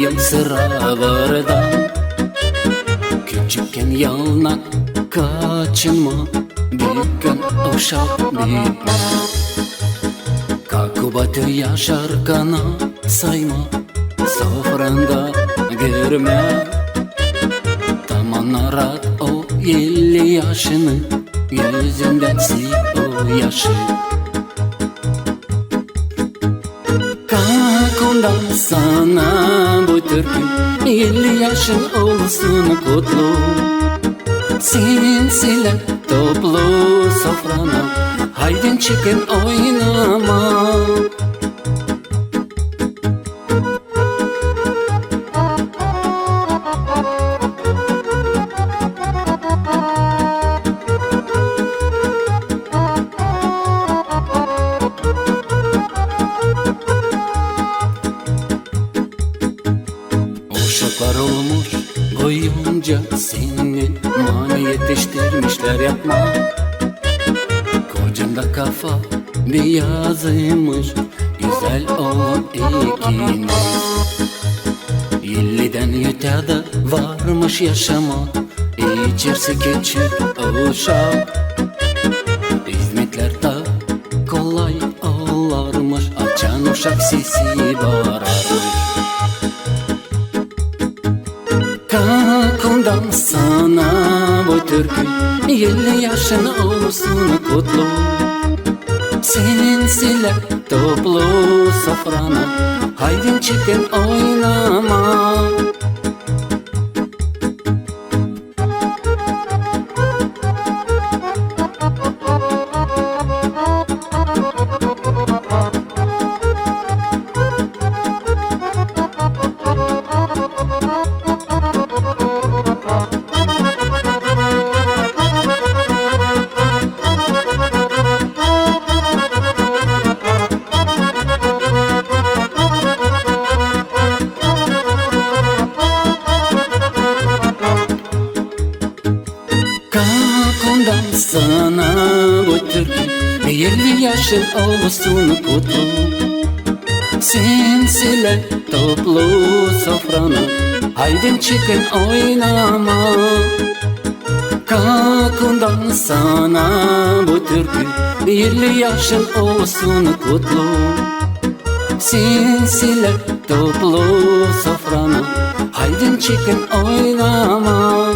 yıl sıralardan. Küçükken yalnak kaçınma, büyükken uşak bitme. Kakubatı yaşarkana sayma, sofranda görme. Tamanarat o 50 yaşını, yüzünden sil o yaşı. Kakundan sana bu türkü, 50 yaşın olsun kutlu. Sinsile toplu sofrana, haydin çıkın oynama. Uşaklar olmuş boyunca seni mani yetiştirmişler, yapma. Kocanda kafa bir yazıymış, güzel oğlum ikiniz. 50'den ötede varmış yaşama, içerisi küçük uşak. Hizmetler da kolay olarmış, açan uşak sesi bağırarmış. Kakundan sana bu türkü, 50 yaşın olsun kutlu. Sinsile toplu sofrana, haydin çıkın oynama. Kakundan sana bu türkü, 50 yaşın olsun kutlu. Sinsile toplu sofrana, haydin çıkın oynama. Kakundan sana bu türkü, 50 yaşın olsun kutlu. Sinsile toplu sofrana, haydin çıkın oynama.